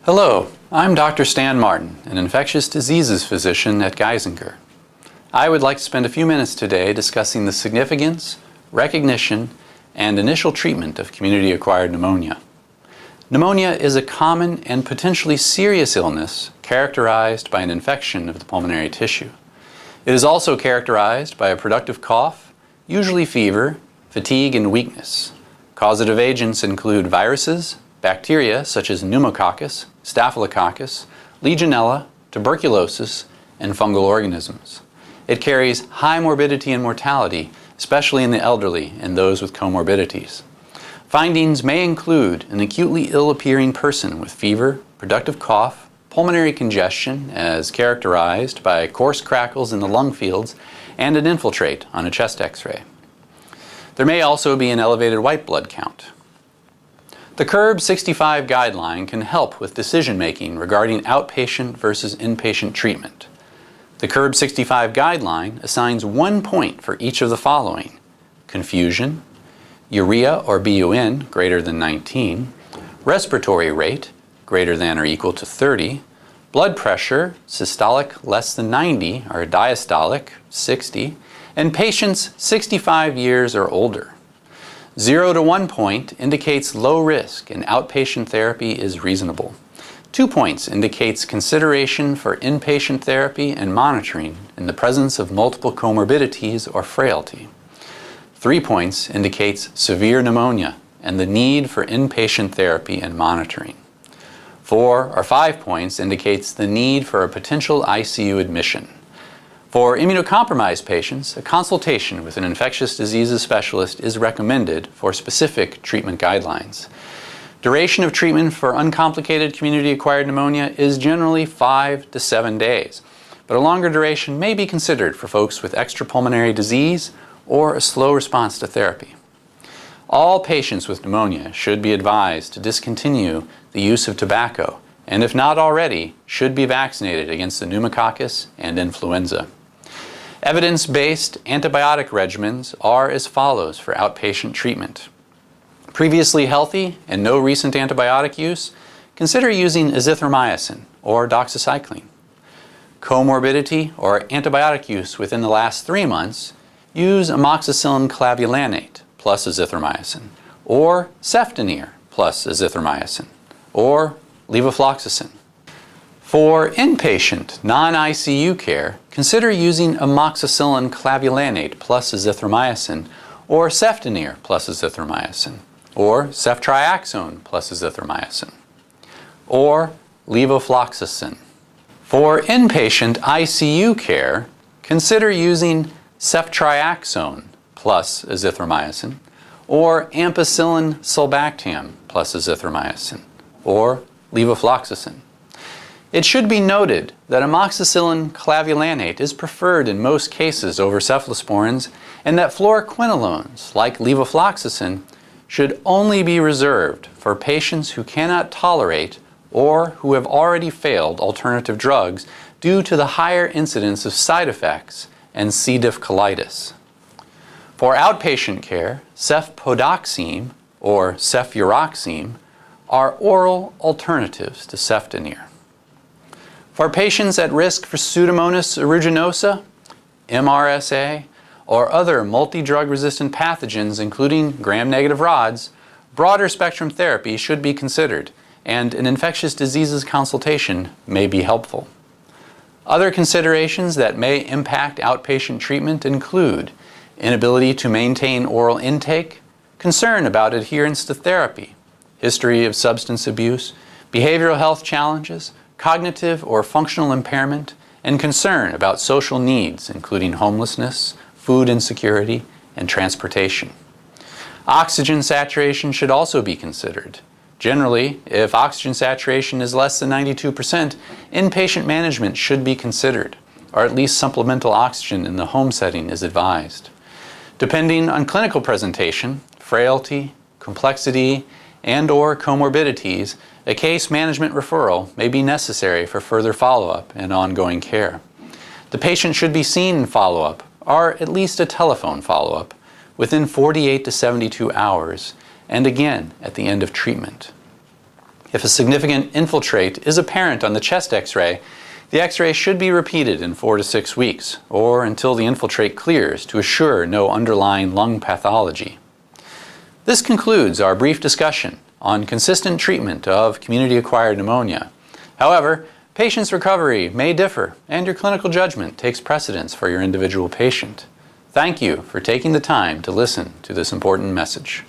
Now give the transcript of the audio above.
Hello, I'm Dr. Stan Martin, an infectious diseases physician at Geisinger. I would like to spend a few minutes today discussing the significance, recognition, and initial treatment of community-acquired pneumonia. Pneumonia is a common and potentially serious illness characterized by an infection of the pulmonary tissue. It is also characterized by a productive cough, usually fever, fatigue, and weakness. Causative agents include viruses, bacteria such as pneumococcus, staphylococcus, legionella, tuberculosis, and fungal organisms. It carries high morbidity and mortality, especially in the elderly and those with comorbidities. Findings may include an acutely ill-appearing person with fever, productive cough, pulmonary congestion as characterized by coarse crackles in the lung fields, and an infiltrate on a chest X-ray. There may also be an elevated white blood count. The CURB 65 guideline can help with decision-making regarding outpatient versus inpatient treatment. The CURB 65 guideline assigns 1 point for each of the following: confusion, urea or BUN greater than 19, respiratory rate greater than or equal to 30, blood pressure systolic less than 90 or diastolic 60, and patients 65 years or older. 0 to 1 point indicates low risk and outpatient therapy is reasonable. 2 points indicates consideration for inpatient therapy and monitoring in the presence of multiple comorbidities or frailty. 3 points indicates severe pneumonia and the need for inpatient therapy and monitoring. 4 or 5 points indicates the need for a potential ICU admission. For immunocompromised patients, a consultation with an infectious diseases specialist is recommended for specific treatment guidelines. Duration of treatment for uncomplicated community-acquired pneumonia is generally 5 to 7 days, but a longer duration may be considered for folks with extrapulmonary disease or a slow response to therapy. All patients with pneumonia should be advised to discontinue the use of tobacco, and if not already, should be vaccinated against the pneumococcus and influenza. Evidence-based antibiotic regimens are as follows for outpatient treatment. Previously healthy and no recent antibiotic use, consider using azithromycin or doxycycline. Comorbidity or antibiotic use within the last 3 months, use amoxicillin clavulanate plus azithromycin, or ceftonir plus azithromycin, or levofloxacin. For inpatient, non-ICU care, consider using amoxicillin clavulanate plus azithromycin, or ceftonir plus azithromycin, or ceftriaxone plus azithromycin, or levofloxacin. For inpatient ICU care, consider using ceftriaxone plus azithromycin, or ampicillin sulbactam plus azithromycin, or levofloxacin. It should be noted that amoxicillin clavulanate is preferred in most cases over cephalosporins, and that fluoroquinolones, like levofloxacin, should only be reserved for patients who cannot tolerate or who have already failed alternative drugs due to the higher incidence of side effects and C. diff colitis. For outpatient care, cefpodoxime or cefuroxime are oral alternatives to ceftonir. For patients at risk for Pseudomonas aeruginosa, MRSA, or other multi-drug resistant pathogens including gram-negative rods, broader spectrum therapy should be considered, and an infectious diseases consultation may be helpful. Other considerations that may impact outpatient treatment include inability to maintain oral intake, concern about adherence to therapy, history of substance abuse, behavioral health challenges, cognitive or functional impairment, and concern about social needs, including homelessness, food insecurity, and transportation. Oxygen saturation should also be considered. Generally, if oxygen saturation is less than 92%, inpatient management should be considered, or at least supplemental oxygen in the home setting is advised. Depending on clinical presentation, frailty, complexity, and/or comorbidities, a case management referral may be necessary for further follow-up and ongoing care. The patient should be seen in follow-up, or at least a telephone follow-up, within 48 to 72 hours, and again at the end of treatment. If a significant infiltrate is apparent on the chest X-ray, the X-ray should be repeated in 4 to 6 weeks, or until the infiltrate clears to assure no underlying lung pathology. This concludes our brief discussion on consistent treatment of community-acquired pneumonia. However, patient's recovery may differ, and your clinical judgment takes precedence for your individual patient. Thank you for taking the time to listen to this important message.